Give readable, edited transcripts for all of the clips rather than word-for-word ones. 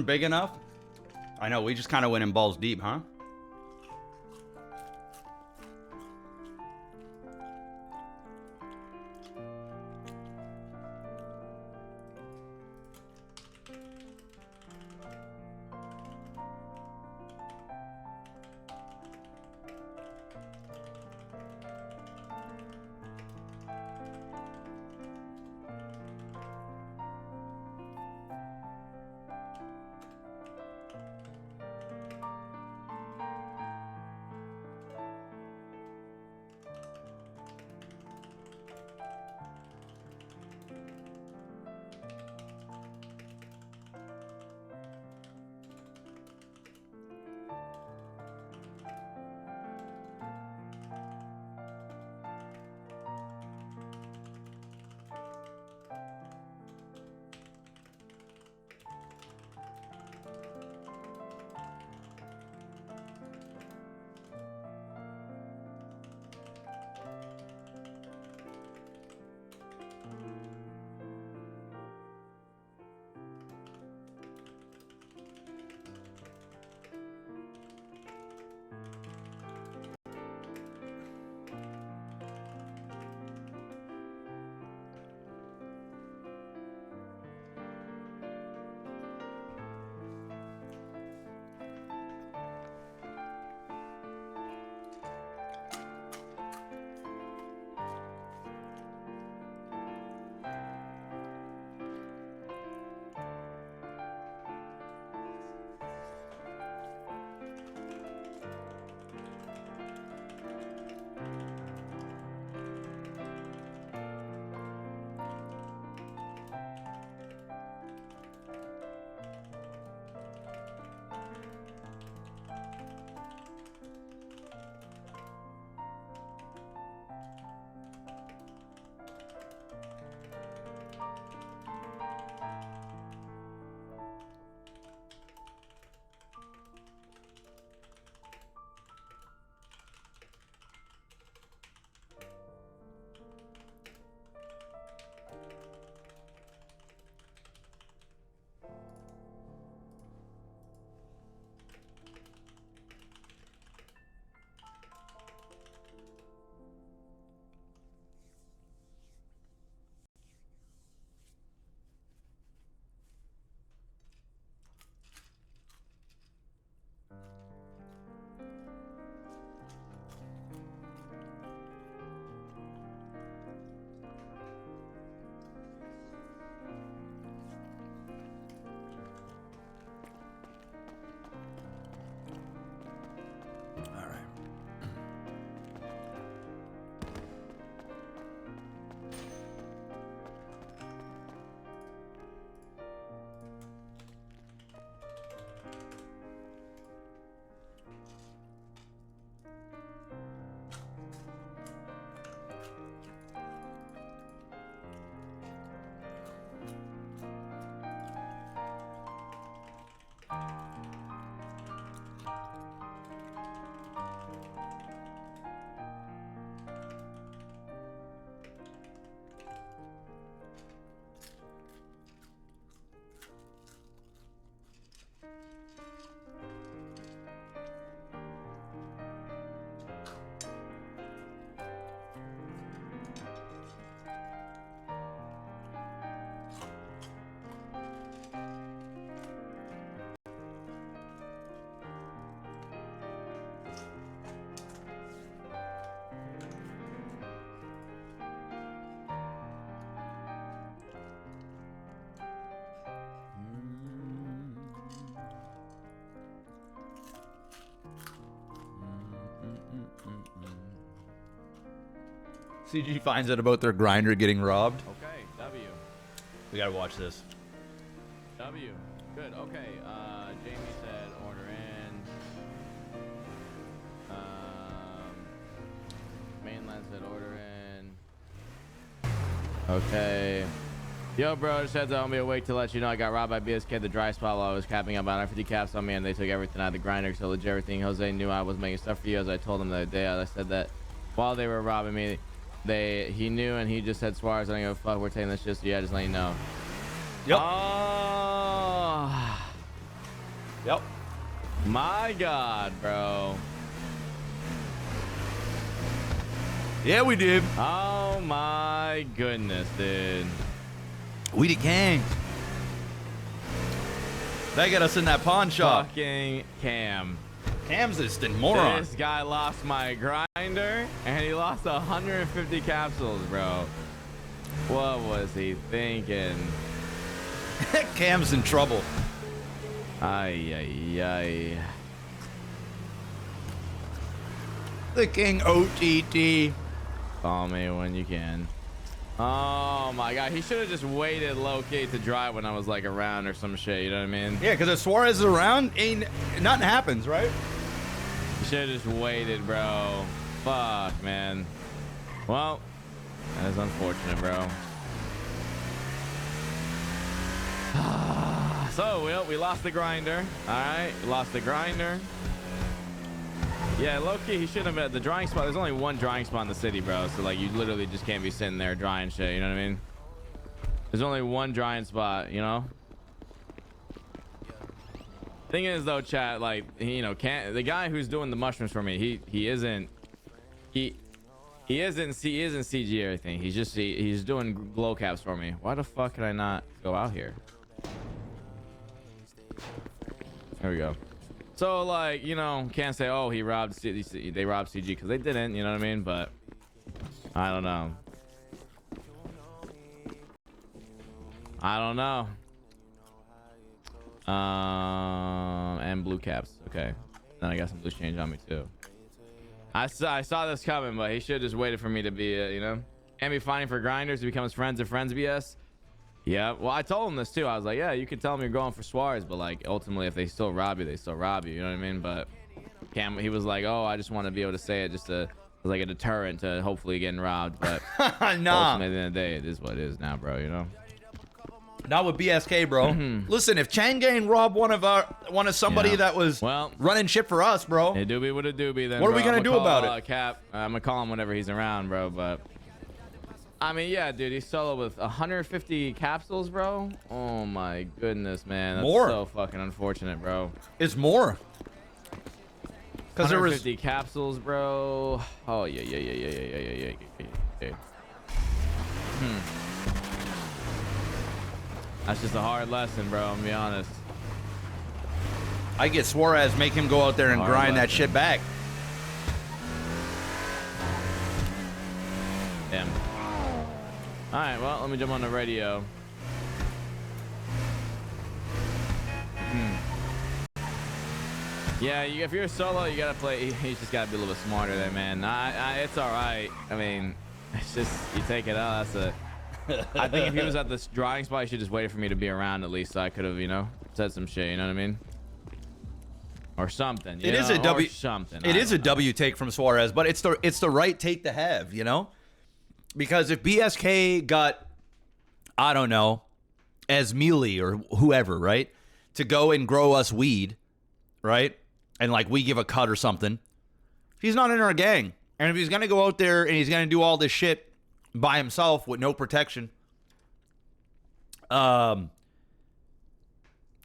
Big enough? I know, we just kind of went in balls deep, huh? CG finds out about their grinder getting robbed. Okay, W. We gotta watch this. W. Good. Okay. Jamie said order in. Mainland said order in. Okay. Yo, bro, just had to be awake to let you know I got robbed by BSK at the dry spot while I was capping up on 50 caps on me, and they took everything out of the grinder. So legit everything. Jose knew I was making stuff for you, as I told him the other day. I said that while they were robbing me, he knew, and he just said, Suarez, I don't give a fuck, we're taking this shit, so yeah, just let you know. Yep. Oh. Yep. My God, bro. Yeah, we did. Oh my goodness, dude. We the gang. They got us in that pawn shop. Fucking Cam. Cam's this moron. This guy lost my grinder and he lost 150 capsules, bro. What was he thinking? Cam's in trouble. Ay, ay, ay. The king OTT. Call me when you can. Oh my God, he should have just waited low-key to drive when I was like around or some shit, you know what I mean? Yeah, because if Suarez is around, nothing happens, right? You should have just waited, bro. Fuck, man. Well, that's unfortunate, bro. So, we lost the grinder. All right, we lost the grinder. Yeah, low-key, he shouldn't have been at the drying spot. There's only one drying spot in the city, bro. So, like, you literally just can't be sitting there drying shit. You know what I mean? There's only one drying spot, you know? Thing is, though, chat, like, the guy who's doing the mushrooms for me, he isn't CG or anything. He's doing glow caps for me. Why the fuck could I not go out here? There we go. So, like, can't say, oh, they robbed CG, because they didn't, you know what I mean? But I don't know. And blue caps. Okay. Then I got some blue change on me too. I saw this coming, but he should have just waited for me to be, Can't be fighting for grinders to become his friends of friends BS. Yeah, well, I told him this too. I was like, yeah, you could tell them you're going for Suarez, but like ultimately if they still rob you, they still rob you, you know what I mean? But Cam, he was like, oh, I just want to be able to say it just to like a deterrent to hopefully getting robbed. But nah. Ultimately at the end of the day, it is what it is now, bro, Not with BSK, bro. Listen, if Changane robbed one of somebody that was running shit for us, bro. It do be what it do be then. What are we gonna do about it? Cap, I'm gonna call him whenever he's around, bro. But I mean, yeah, dude, he's solo with 150 capsules, bro. Oh my goodness, man. That's so fucking unfortunate, bro. It's more. Because there was 150 capsules, bro. Oh yeah. That's just a hard lesson, bro. I'm gonna be honest. I get Suarez, make him go out there and grind that shit back. Damn. All right, well, let me jump on the radio. Yeah, if you're solo, you gotta play. You just gotta be a little bit smarter there, man. It's all right. I mean, it's just you take it out. I think if he was at this drying spot, he should just wait for me to be around at least, so I could have, said some shit. You know what I mean? Or something. It is a W. Something. It is a W take from Suarez, but it's the right take to have, because if BSK got, I don't know, as Mealy or whoever, right, to go and grow us weed, right, and like we give a cut or something, he's not in our gang, and if he's gonna go out there and he's gonna do all this shit by himself with no protection, you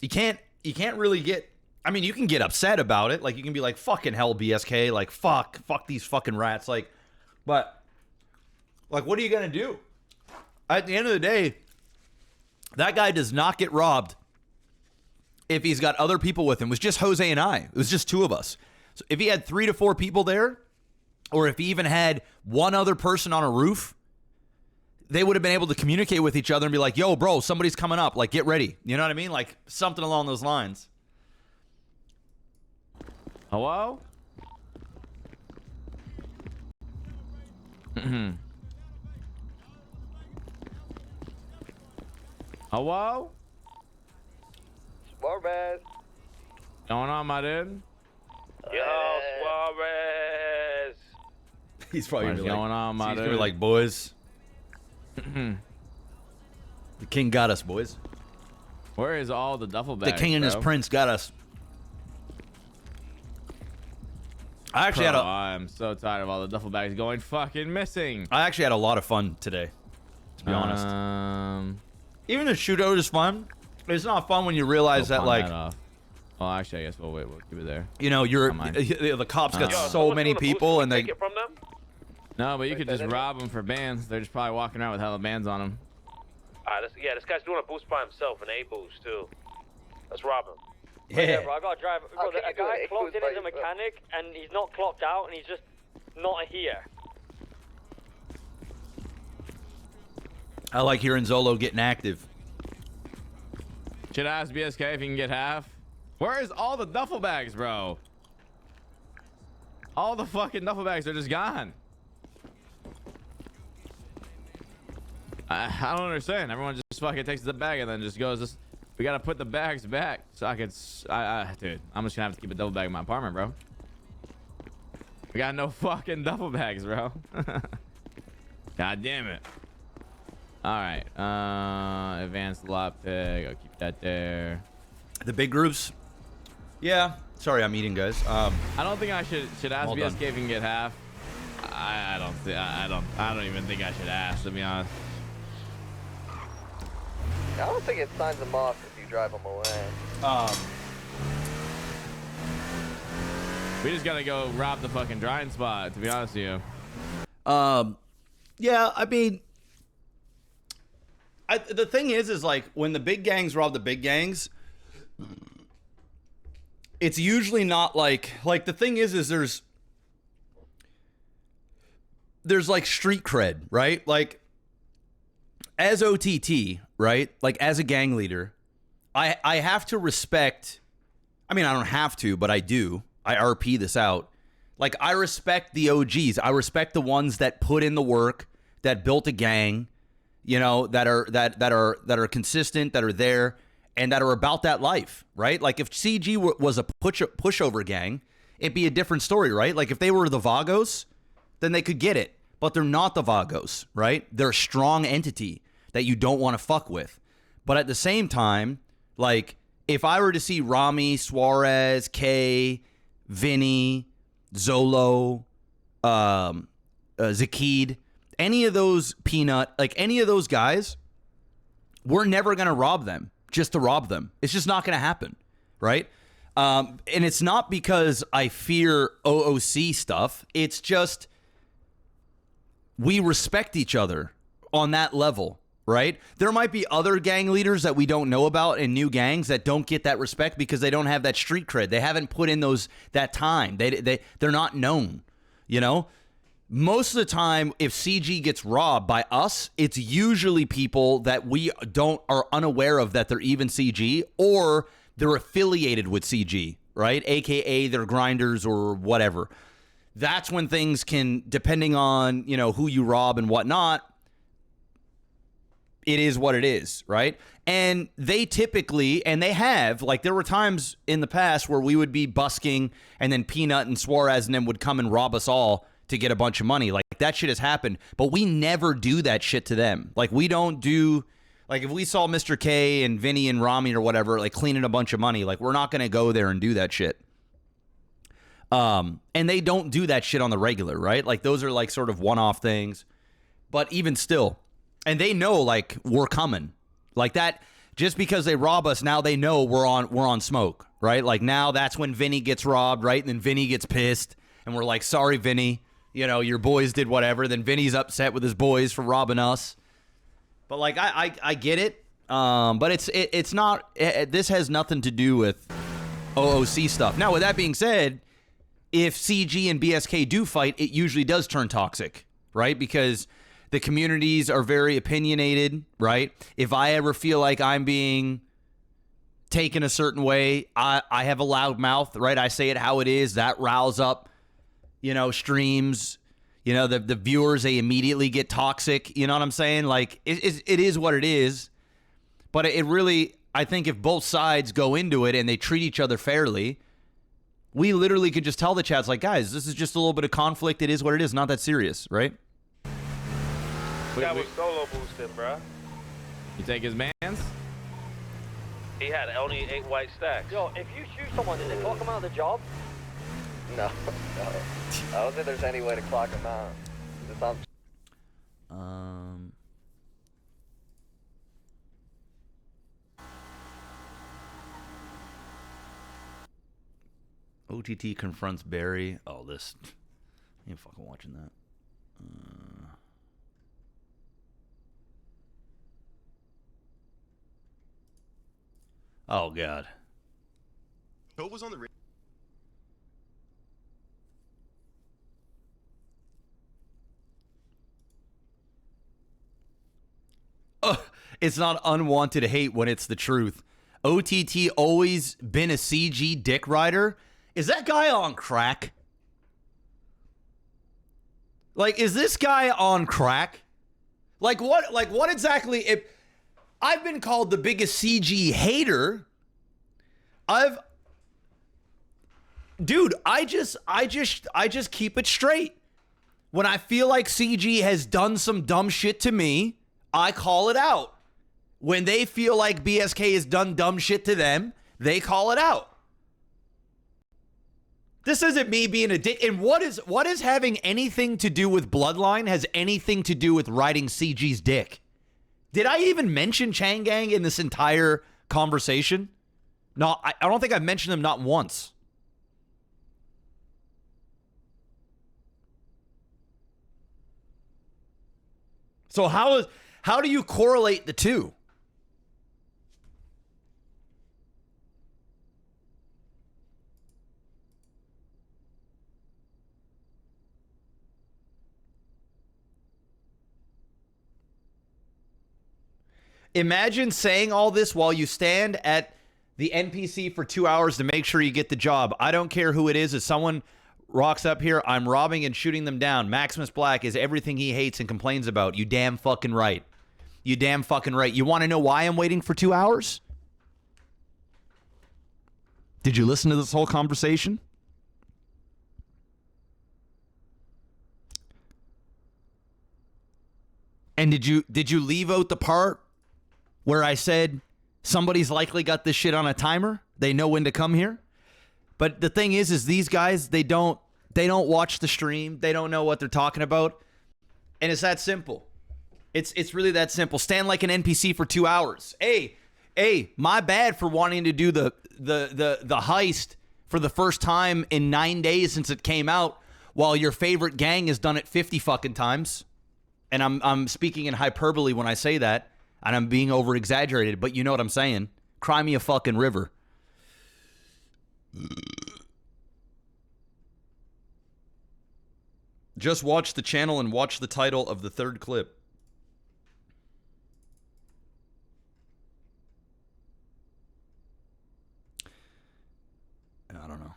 can't really get. I mean, you can get upset about it. Like, you can be like, fucking hell, BSK. Like, fuck these fucking rats. Like, but, like, what are you going to do? At the end of the day, that guy does not get robbed if he's got other people with him. It was just Jose and I. It was just two of us. So if he had 3 to 4 people there, or if he even had one other person on a roof, they would have been able to communicate with each other and be like, yo, bro, somebody's coming up. Like, get ready. You know what I mean? Like, something along those lines. Hello? Hello? Suarez. Going on, my dude? Yo, Suarez. He's probably What's going on, my he's dude? gonna be like, boys. The king got us, boys. Where is all the duffel bags, The king and his prince got us. I actually I'm so tired of all the duffel bags going fucking missing. I actually had a lot of fun today, to be honest. Even the shootout is fun. It's not fun when you realize that, like, Oh, actually, I guess we'll keep it there. You know, the cops got so many people, and they. Take it from them? No, but you could just rob them for bands. They're just probably walking around with hella bands on them. Yeah, this guy's doing a boost by himself, an A boost too. Let's rob him. Yeah. Bro, I got to drive. Bro, a guy clocked in as a mechanic, and he's not clocked out, and he's just not here. I like hearing Zolo getting active. Should I ask BSK if he can get half? Where is all the duffel bags, bro? All the fucking duffel bags are just gone. I don't understand. Everyone just fucking takes the bag and then just goes, we gotta put the bags back so I could, dude, I'm just gonna have to keep a double bag in my apartment, bro. We got no fucking duffel bags, bro. God damn it. All right, advanced lot pick. I'll keep that there. The big groups. Yeah. Sorry, I'm eating, guys. I don't think I should ask BSK done. if he can get half. I don't even think I should ask, to be honest. I don't think it signs them off if you drive them away. We just gotta go rob the fucking drying spot, to be honest with you. Yeah, I mean, the thing is like when the big gangs rob the big gangs, it's usually not like the thing is there's like street cred, right? Like as OTT, right? Like as a gang leader, I have to respect. I mean, I don't have to, but I do. I RP this out. Like I respect the OGs. I respect the ones that put in the work, that built a gang, you know, that are consistent, that are there, and that are about that life, right? Like if CG was a pushover gang, it'd be a different story, right? Like if they were the Vagos, then they could get it, but they're not the Vagos, right? They're a strong entity that you don't want to fuck with. But at the same time, like if I were to see Rami, Suarez, K, Vinny, Zolo, Zakid, any of those Peanut, like any of those guys, we're never going to rob them just to rob them. It's just not going to happen, right? And it's not because I fear OOC stuff. It's just we respect each other on that level, right? There might be other gang leaders that we don't know about in new gangs that don't get that respect because they don't have that street cred. They haven't put in that time. They're not known, you know? Most of the time, if CG gets robbed by us, it's usually people that we are unaware of that they're even CG, or they're affiliated with CG, right? AKA they're grinders or whatever. That's when things can, depending on, you know, who you rob and whatnot, it is what it is, right? And they typically, and they have, like there were times in the past where we would be busking and then Peanut and Suarez and them would come and rob us all to get a bunch of money. Like that shit has happened, but we never do that shit to them. Like we don't do, like if we saw Mr. K and Vinny and Rami or whatever, like cleaning a bunch of money, like we're not going to go there and do that shit. And they don't do that shit on the regular, right? Like those are like sort of one-off things, but even still, and they know like we're coming like that. Just because they rob us, now they know we're on smoke, right? Like now that's when Vinny gets robbed, right? And then Vinny gets pissed and we're like, sorry, Vinny. You know, your boys did whatever. Then Vinny's upset with his boys for robbing us. But like, I get it. But it's not. This has nothing to do with OOC stuff. Now, with that being said, if CG and BSK do fight, it usually does turn toxic, right? Because the communities are very opinionated, right? If I ever feel like I'm being taken a certain way, I have a loud mouth, right? I say it how it is. That riles up, you know, streams, you know, the viewers, they immediately get toxic. You know what I'm saying? Like, it is what it is. But it really, I think if both sides go into it and they treat each other fairly, we literally could just tell the chats, like, guys, this is just a little bit of conflict. It is what it is. Not that serious, right? That was solo boosting, bro. You take his mans? He had only 8 white stacks. Yo, if you shoot someone, does it clock them out of the job? No. I don't think there's any way to clock them out. Just OTT confronts Barry. Oh, this. I ain't fucking watching that. Oh, God. Who was on the... It's not unwanted hate when it's the truth. OTT always been a CG dick rider. Is that guy on crack? Like, is this guy on crack? Like what exactly? If I've been called the biggest CG hater, dude, I just keep it straight. When I feel like CG has done some dumb shit to me, I call it out. When they feel like BSK has done dumb shit to them, they call it out. This isn't me being a dick. And what is having anything to do with Bloodline has anything to do with riding CG's dick? Did I even mention Changang in this entire conversation? No, I don't think I've mentioned him not once. So how do you correlate the two? Imagine saying all this while you stand at the NPC for 2 hours to make sure you get the job. I don't care who it is. If someone rocks up here, I'm robbing and shooting them down. Maximus Black is everything he hates and complains about. You damn fucking right. You damn fucking right. You want to know why I'm waiting for 2 hours? Did you listen to this whole conversation? And did you leave out the part where I said somebody's likely got this shit on a timer? They know when to come here. But the thing is these guys, they don't watch the stream. They don't know what they're talking about. And it's that simple. It's really that simple. Stand like an NPC for 2 hours. Hey, my bad for wanting to do the heist for the first time in 9 days since it came out, while your favorite gang has done it 50 fucking times. And I'm speaking in hyperbole when I say that. And I'm being over exaggerated, but you know what I'm saying. Cry me a fucking river. Just watch the channel and watch the title of the third clip. I don't know.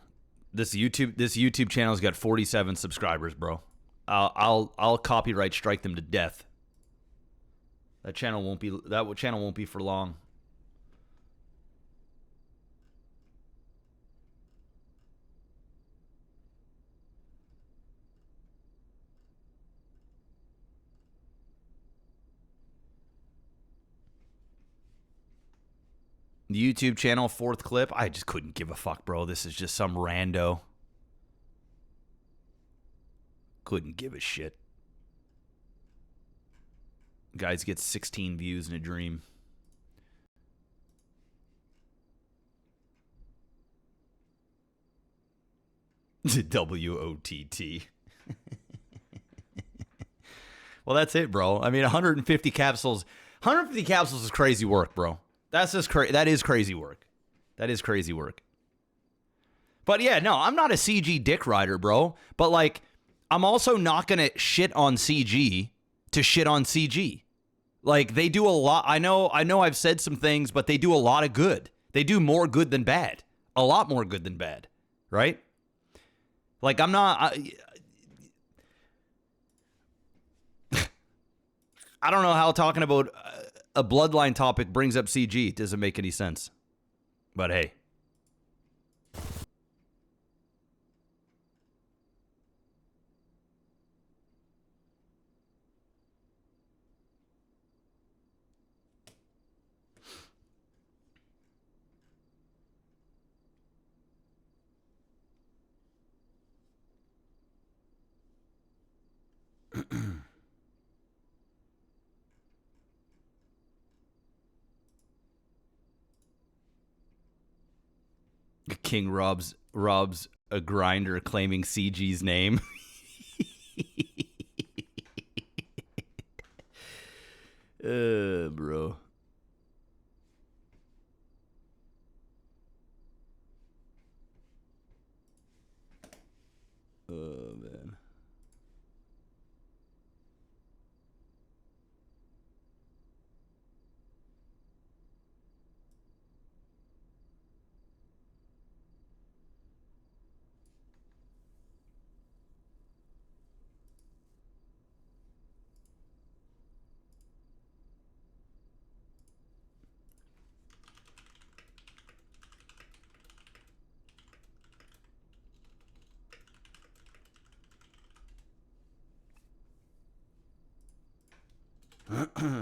This YouTube channel's got 47 subscribers, bro. I'll copyright strike them to death. That channel won't be for long. The YouTube channel, fourth clip. I just couldn't give a fuck, bro. This is just some rando. Couldn't give a shit. Guys get 16 views in a dream. WOTT. Well, that's it, bro. I mean, 150 capsules. 150 capsules is crazy work, bro. That's just that is crazy work. That is crazy work. But yeah, no, I'm not a CG dick rider, bro. But like, I'm also not gonna shit on CG to shit on CG. Like, they do a lot. I know I've said some things, but they do a lot of good. They do more good than bad. A lot more good than bad, right? Like, I'm not... I don't know how talking about a Bloodline topic brings up CG. It doesn't make any sense. But hey. King robs a grinder claiming CG's name. Bro. Oh, man.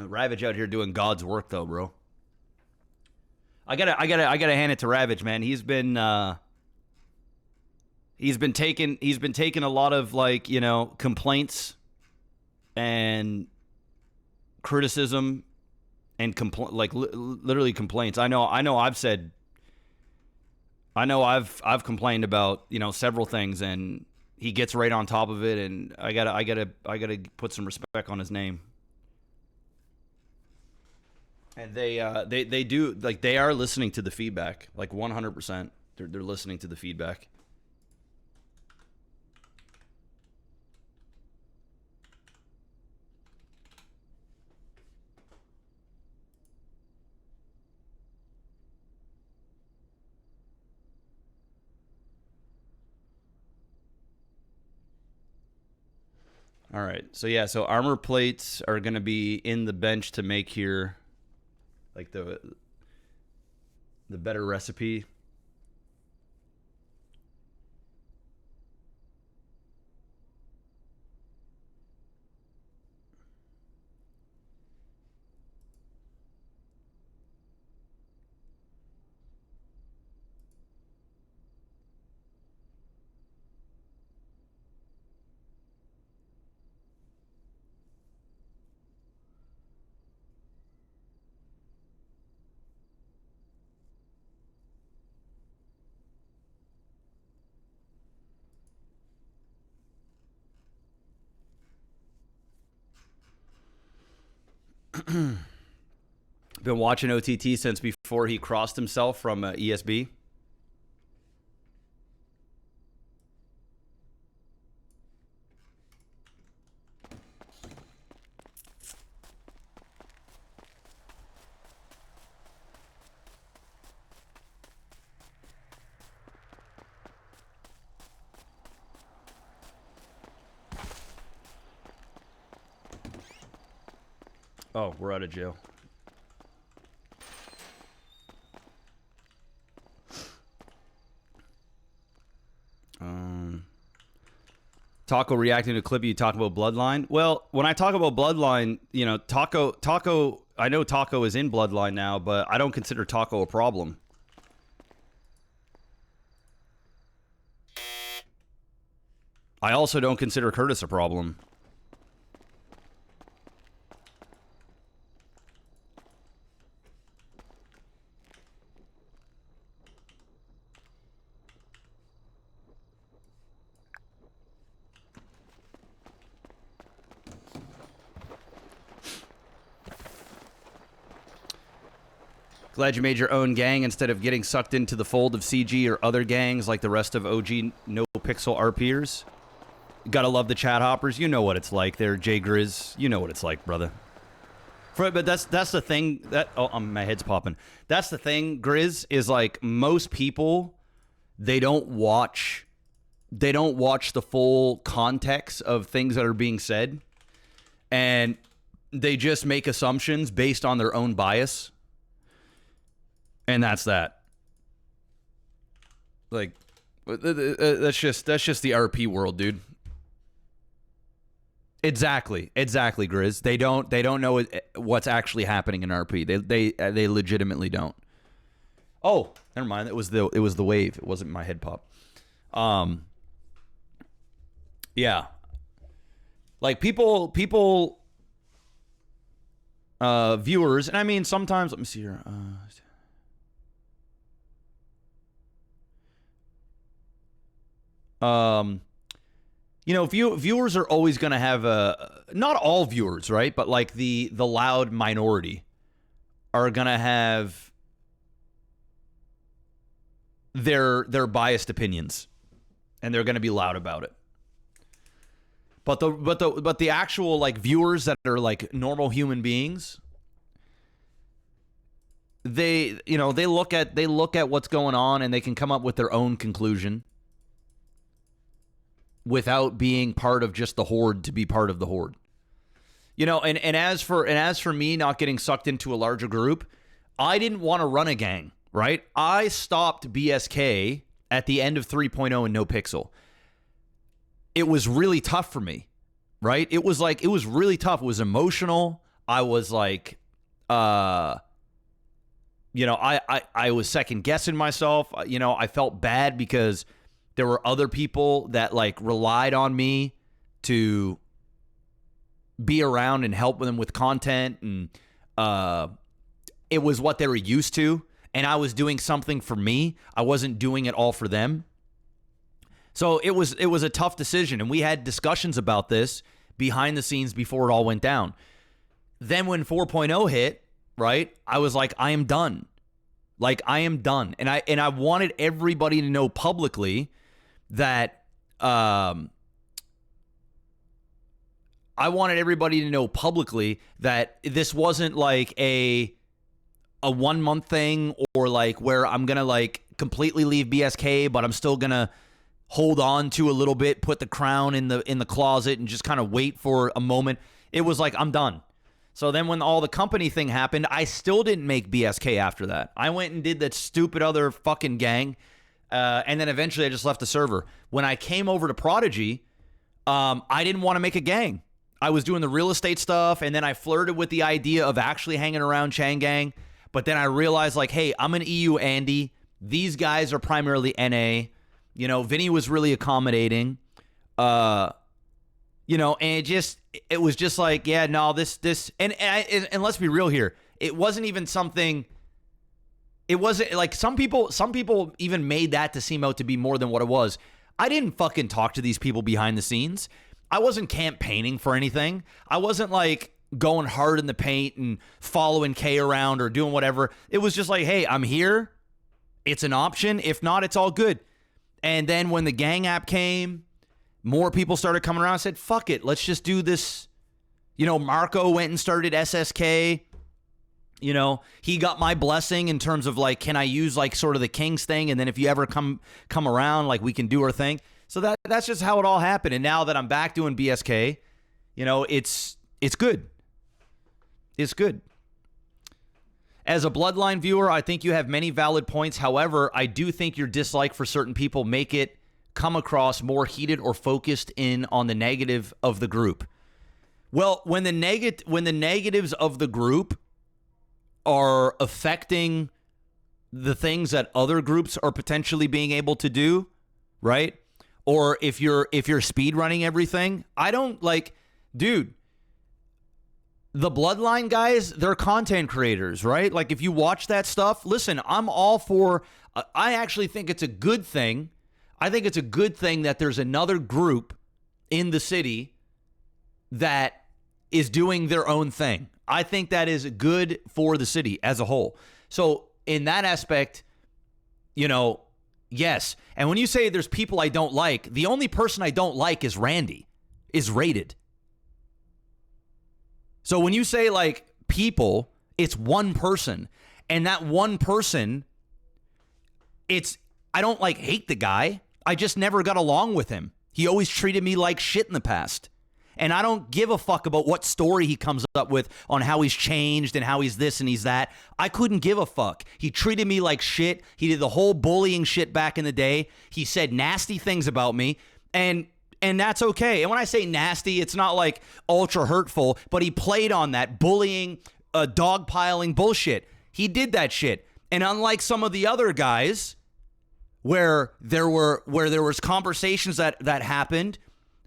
Ravage out here doing God's work though, bro. I gotta hand it to Ravage, man. He's been taking a lot of, like, you know, complaints and criticism and literally complaints. I know I've complained about, you know, several things, and he gets right on top of it, and I gotta put some respect on his name. And they do, like, they are listening to the feedback, like 100%. They're listening to the feedback. All right. So yeah, so armor plates are going to be in the bench to make here, like, the better recipe. Been watching OTT since before he crossed himself from ESB. Oh, we're out of jail. Taco reacting to a clip you talk about Bloodline. Well, when I talk about Bloodline, you know, Taco, I know Taco is in Bloodline now, but I don't consider Taco a problem. I also don't consider Curtis a problem. Glad you made your own gang instead of getting sucked into the fold of CG or other gangs like the rest of OG No Pixel RPers. Gotta love the chat hoppers. You know what it's like there, Jay Grizz. You know what it's like, brother. But that's the thing that... Oh, my head's popping. That's the thing, Grizz, is like most people, they don't watch the full context of things that are being said. And they just make assumptions based on their own bias. And that's that. Like, that's just the RP world, dude. Exactly, Grizz. They don't know what's actually happening in RP. They legitimately don't. Oh, never mind. It was the wave. It wasn't my head pop. Yeah. Like people viewers, and I mean sometimes, let me see here. You know, viewers are always going to have not all viewers, right? But like the loud minority are going to have their biased opinions, and they're going to be loud about it. But the actual like viewers that are like normal human beings, they look at what's going on and they can come up with their own conclusion without being part of just the horde to be part of the horde. You know, and as for me not getting sucked into a larger group, I didn't want to run a gang, right? I stopped BSK at the end of 3.0 and No Pixel. It was really tough for me, right? It was really tough. It was emotional. I was like, I was second guessing myself. You know, I felt bad because there were other people that like relied on me to be around and help them with content. And it was what they were used to. And I was doing something for me. I wasn't doing it all for them. So it was a tough decision, and we had discussions about this behind the scenes before it all went down. Then when 4.0 hit, right, I was like, I am done. Like, I am done. And I wanted everybody to know publicly that this wasn't like a 1 month thing, or like where I'm gonna like completely leave BSK, but I'm still gonna hold on to a little bit, put the crown in the closet, and just kind of wait for a moment. It was like, I'm done. So then when all the company thing happened, I still didn't make BSK after that. I went and did that stupid other fucking gang, and then eventually I just left the server. When I came over to Prodigy, I didn't want to make a gang. I was doing the real estate stuff, and then I flirted with the idea of actually hanging around Chang Gang. But then I realized, like, hey, I'm an EU Andy. These guys are primarily NA. You know, Vinny was really accommodating. And it was just like, yeah, no, this, and let's be real here. It wasn't even something. It wasn't like some people even made that to seem out to be more than what it was. I didn't fucking talk to these people behind the scenes. I wasn't campaigning for anything. I wasn't like going hard in the paint and following K around or doing whatever. It was just like, hey, I'm here. It's an option. If not, it's all good. And then when the gang app came, more people started coming around and said, fuck it, let's just do this. You know, Marco went and started SSK. You know, he got my blessing in terms of like, can I use like sort of the Kings thing? And then if you ever come around, like we can do our thing. So that's just how it all happened. And now that I'm back doing BSK, you know, it's good. It's good. As a Bloodline viewer, I think you have many valid points. However, I do think your dislike for certain people make it come across more heated or focused in on the negative of the group. Well, when the negatives of the group are affecting the things that other groups are potentially being able to do, right? Or if you're speed running everything, I don't like, dude. The Bloodline guys, they're content creators, right? Like, if you watch that stuff, listen, I'm all for, I actually think it's a good thing. I think it's a good thing that there's another group in the city that is doing their own thing. I think that is good for the city as a whole. So in that aspect, you know, yes. And when you say there's people I don't like, the only person I don't like is Randy, is Rated. So when you say like people, it's one person, and that one person, I don't like hate the guy. I just never got along with him. He always treated me like shit in the past. And I don't give a fuck about what story he comes up with on how he's changed and how he's this and he's that. I couldn't give a fuck. He treated me like shit. He did the whole bullying shit back in the day. He said nasty things about me, and that's okay. And when I say nasty, it's not like ultra hurtful, but he played on that bullying, dogpiling bullshit. He did that shit. And unlike some of the other guys where there was conversations that happened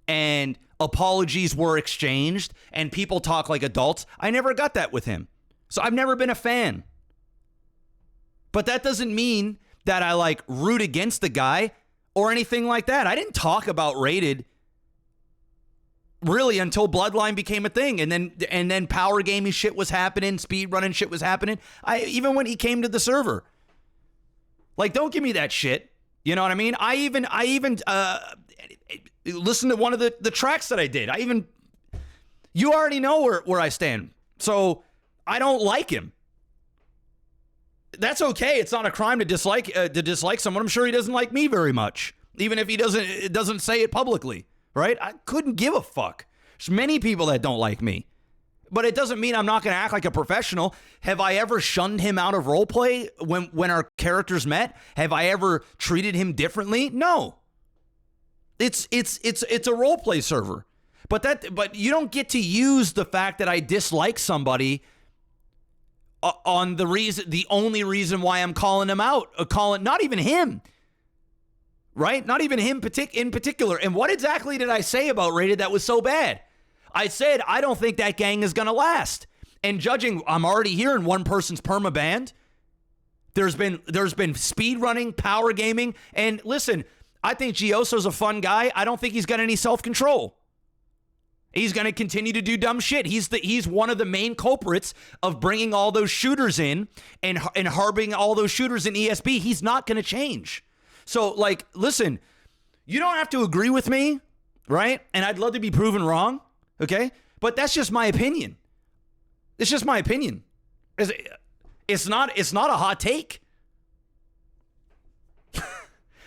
and apologies were exchanged and people talk like adults, I never got that with him. So I've never been a fan. But that doesn't mean that I like root against the guy or anything like that. I didn't talk about Rated really until Bloodline became a thing, and then power gaming shit was happening, speed running shit was happening. Even when he came to the server, like, don't give me that shit. You know what I mean? I even listened to one of the tracks that I did. You already know where I stand. So I don't like him. That's okay. It's not a crime to dislike someone. I'm sure he doesn't like me very much, even if he doesn't say it publicly, right? I couldn't give a fuck. There's many people that don't like me, but it doesn't mean I'm not going to act like a professional. Have I ever shunned him out of roleplay when our characters met? Have I ever treated him differently? No. It's a roleplay server, but you don't get to use the fact that I dislike somebody on the only reason why I'm calling him out, not even him, right? Not even him in particular. And what exactly did I say about Rated that was so bad? I said, I don't think that gang is going to last. And judging, I'm already hearing one person's perma-banned. There's been speed running, power gaming. And listen, I think Gioso's a fun guy. I don't think he's got any self-control. He's going to continue to do dumb shit. He's one of the main culprits of bringing all those shooters in and harboring all those shooters in ESB. He's not going to change. So, like, listen, you don't have to agree with me, right? And I'd love to be proven wrong, okay? But that's just my opinion. It's just my opinion. It's not a hot take.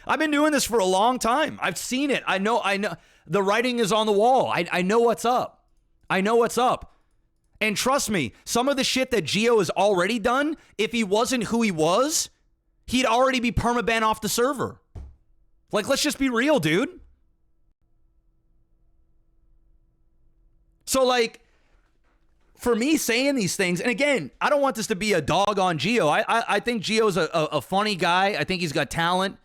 I've been doing this for a long time. I've seen it. I know. The writing is on the wall. I know what's up. I know what's up. And trust me, some of the shit that Gio has already done, if he wasn't who he was, he'd already be permaban off the server. Like, let's just be real, dude. So, like, for me saying these things, and again, I don't want this to be a dog on Gio. I think Gio's a funny guy. I think he's got talent.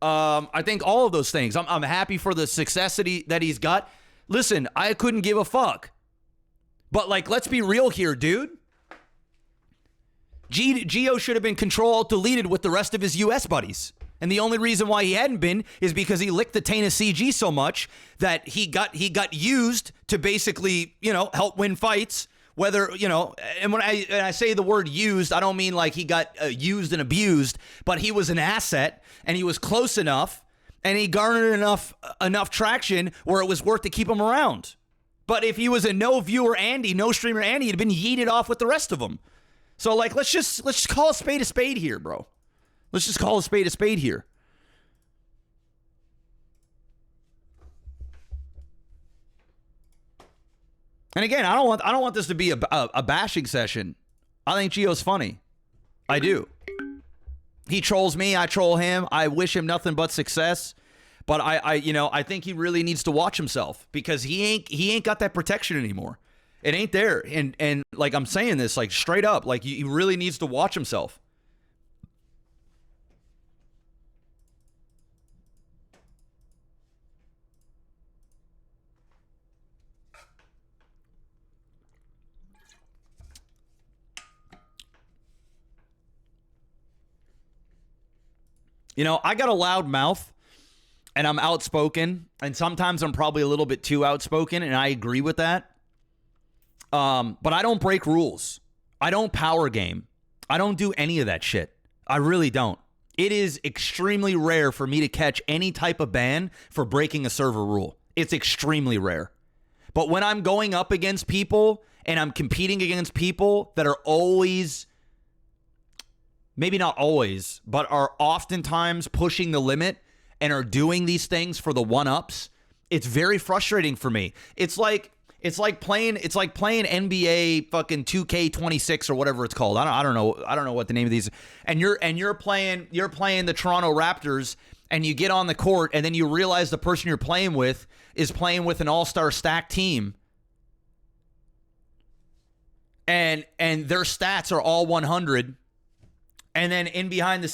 I think all of those things. I'm happy for the success that he's got. Listen, I couldn't give a fuck. But, like, let's be real here, dude. Gio should have been Control-Alt-Deleted with the rest of his U.S. buddies. And the only reason why he hadn't been is because he licked the taint of CG so much that he got used to basically, help win fights. Whether, and when I say the word used, I don't mean like he got used and abused, but he was an asset and he was close enough and he garnered enough traction where it was worth to keep him around. But if he was a no viewer Andy, no streamer Andy, he'd have been yeeted off with the rest of them. So, like, let's just call a spade here, bro. Let's just call a spade here. And again, I don't want this to be a bashing session. I think Gio's funny. I do. He trolls me, I troll him. I wish him nothing but success. But I think he really needs to watch himself because he ain't got that protection anymore. It ain't there. And like I'm saying this like straight up, like he really needs to watch himself. I got a loud mouth and I'm outspoken, and sometimes I'm probably a little bit too outspoken, and I agree with that. But I don't break rules. I don't power game. I don't do any of that shit. I really don't. It is extremely rare for me to catch any type of ban for breaking a server rule. It's extremely rare. But when I'm going up against people and I'm competing against people that are always... maybe not always, but are oftentimes pushing the limit and are doing these things for the one-ups, it's very frustrating for me. It's like playing NBA fucking 2K26 or whatever it's called. I don't know what the name of these. And you're playing the Toronto Raptors, and you get on the court, and then you realize the person you're playing with is playing with an all-star stacked team. And their stats are all 100. And then in behind the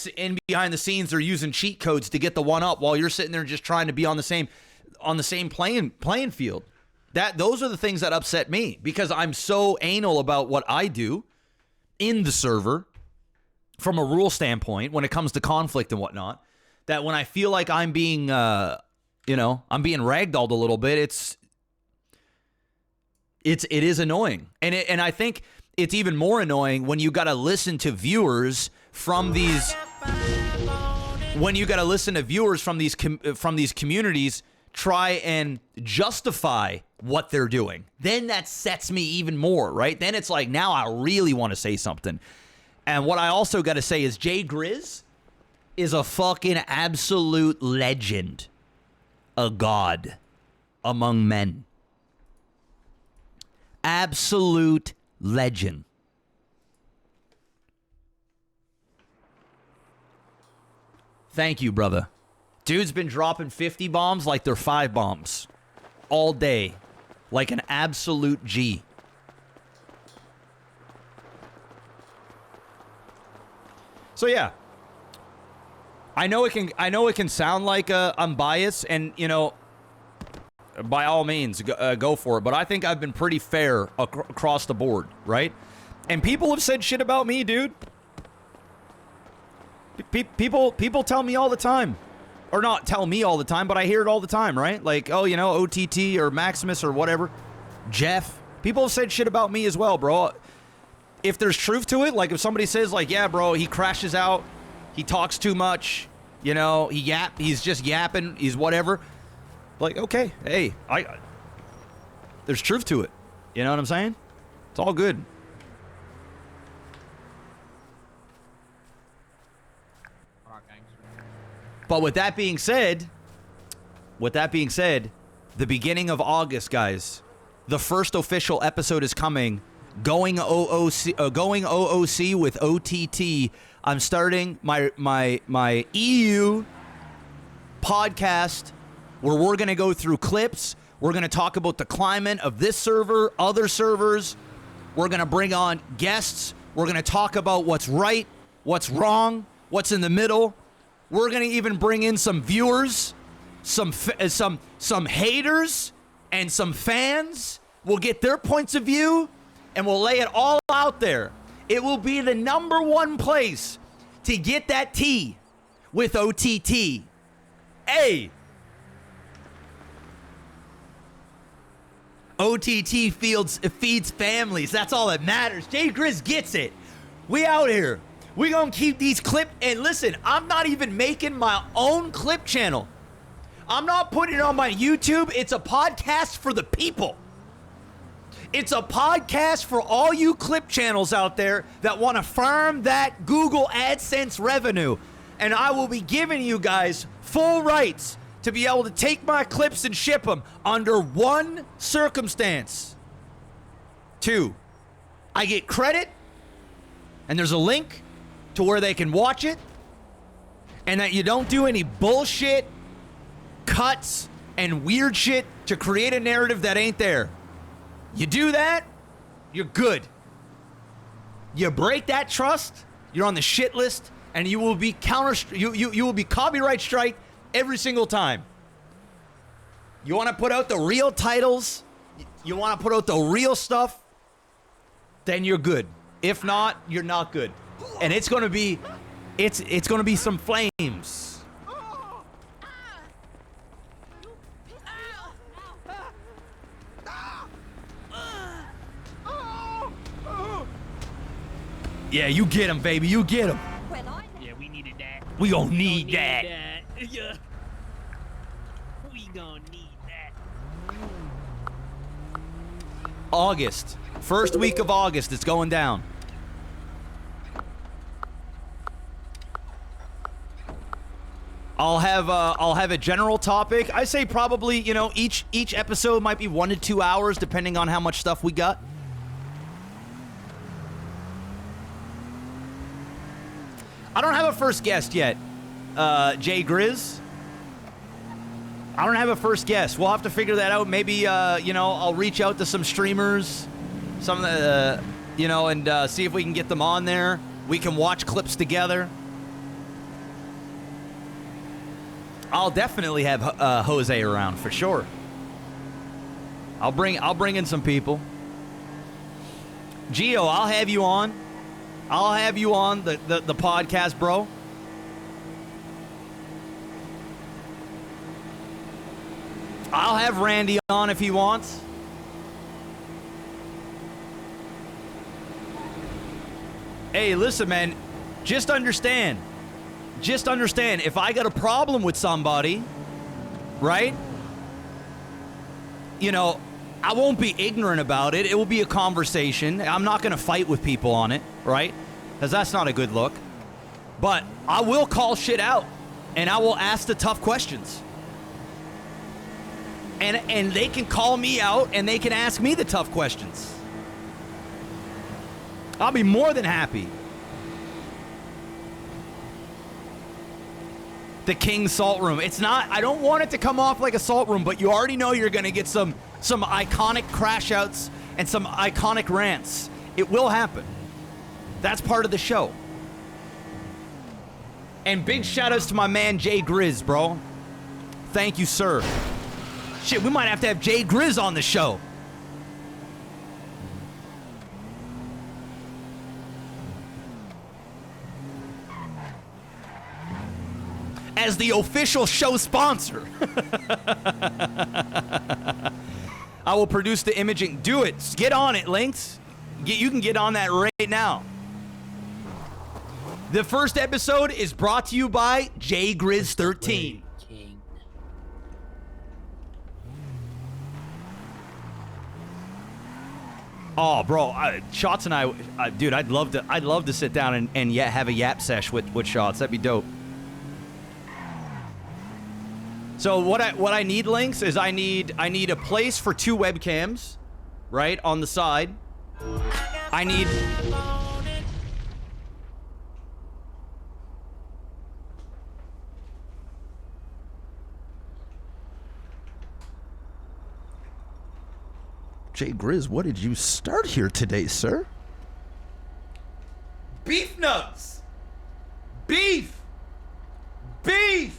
scenes, they're using cheat codes to get the one up while you're sitting there just trying to be on the same playing field. Those are the things that upset me because I'm so anal about what I do in the server from a rule standpoint when it comes to conflict and whatnot that when I feel like I'm being, I'm being ragdolled a little bit, it is annoying. And I think it's even more annoying when you got to listen to viewers from these communities try and justify what they're doing. Then that sets me even more, right? Then it's like, now I really want to say something. And what I also got to say is Jay Grizz is a fucking absolute legend. A god among men. Absolute legend. Thank you, brother. Dude's been dropping 50 bombs like they're 5 bombs. All day. Like an absolute G. So yeah. I know it can sound like I'm biased, and by all means go for it, but I think I've been pretty fair across the board, right? And people have said shit about me, dude. People tell me all the time. Or not tell me all the time, but I hear it all the time, right? Like, oh, OTT or Maximus or whatever. Jeff. People have said shit about me as well, bro. If there's truth to it, like if somebody says, like, yeah, bro, he crashes out, he talks too much, he's just yapping, he's whatever. Like, okay, hey, there's truth to it. You know what I'm saying? It's all good. But with that being said, the beginning of August, guys, the first official episode is coming. Going OOC with OTT. I'm starting my EU podcast where we're going to go through clips. We're going to talk about the climate of this server, other servers. We're going to bring on guests. We're going to talk about what's right, what's wrong, what's in the middle. We're going to even bring in some viewers, some haters, and some fans. We'll get their points of view, and we'll lay it all out there. It will be the #1 place to get that tea with OTT. Hey! OTT feeds families. That's all that matters. Jay Grizz gets it. We out here. We gonna keep these clips. And listen, I'm not even making my own clip channel. I'm not putting it on my YouTube. It's a podcast for the people. It's a podcast for all you clip channels out there that want to farm that Google AdSense revenue. And I will be giving you guys full rights to be able to take my clips and ship them under one circumstance. 2, I get credit, and there's a link to where they can watch it, and that you don't do any bullshit cuts and weird shit to create a narrative that ain't there. You do that, you're good. You break that trust, you're on the shit list, and you will be you will be copyright strike every single time. You want to put out the real titles, you want to put out the real stuff, then you're good. If not, you're not good. And it's going to be some flames. Yeah, you get him, baby. You get him. Yeah, we needed that. We gonna need that. Yeah. We gonna need that. August. First week of August, it's going down. I'll have a general topic. I say probably, each episode might be 1 to 2 hours, depending on how much stuff we got. I don't have a first guest yet, Jay Grizz. I don't have a first guest. We'll have to figure that out. Maybe, I'll reach out to some streamers, and see if we can get them on there. We can watch clips together. I'll definitely have Jose around for sure. I'll bring in some people. Gio, I'll have you on. I'll have you on the podcast, bro. I'll have Randy on if he wants. Hey, listen, man. Just understand. If I got a problem with somebody, right? You know, I won't be ignorant about it. It will be a conversation. I'm not going to fight with people on it, right? Because that's not a good look. But I will call shit out, and I will ask the tough questions. And they can call me out, and they can ask me the tough questions. I'll be more than happy. The King Salt Room. It's not, I don't want it to come off like a salt room, but you already know you're going to get some iconic crash outs and some iconic rants. It will happen. That's part of the show. And big shout outs to my man Jay Grizz, bro. Thank you, sir. Shit, we might have to have Jay Grizz on the show. As the official show sponsor. I will produce the imaging. Do it. Get on it, Lynx. You can get on that right now. The first episode is brought to you by J Grizz 13. Oh, bro, Shots and I, dude, I'd love to sit down and yet have a yap sesh with Shots. That'd be dope. So what I need, Lynx, is I need a place for 2 webcams, right, on the side. I need... Jay Grizz, what did you start here today, sir? Beef nugs! Beef! Beef!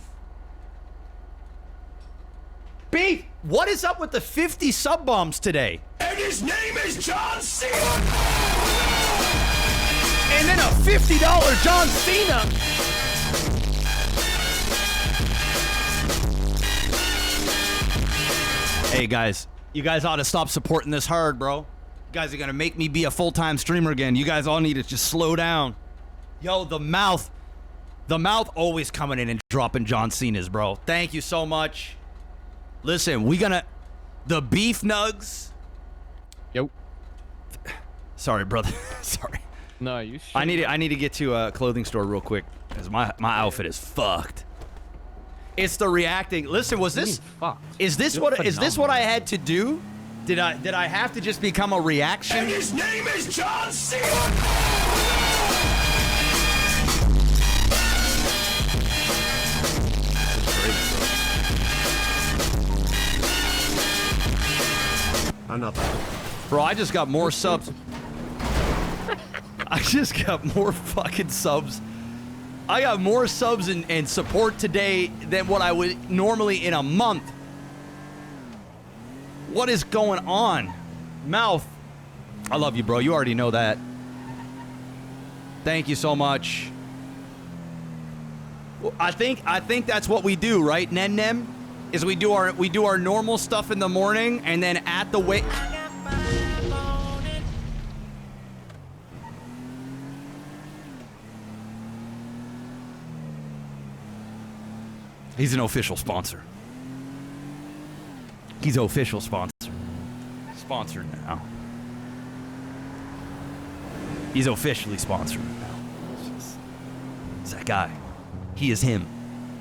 Beef! What is up with the 50 sub bombs today? And his name is John Cena! And then a $50 John Cena! Hey guys, you guys ought to stop supporting this hard, bro. You guys are gonna make me be a full-time streamer again. You guys all need to just slow down. Yo, the mouth always coming in and dropping John Cena's, bro. Thank you so much. Listen, the beef nugs. Yo. Sorry, brother. Sorry. No, you should. I need to get to a clothing store real quick because my outfit is fucked. It's the reacting. Listen, is this what I had to do? Did I have to just become a reaction? And his name is John Cena! I'm not that. Bro, I just got more subs. I just got more fucking subs. I got more subs and support today than what I would normally in a month. What is going on? Mouth. I love you, bro. You already know that. Thank you so much. I think that's what we do, right, Nem? Is we do our normal stuff in the morning, and then at the way. He's an official sponsor. He's an official sponsor. Sponsored now. He's officially sponsored now. It's that guy. He is him.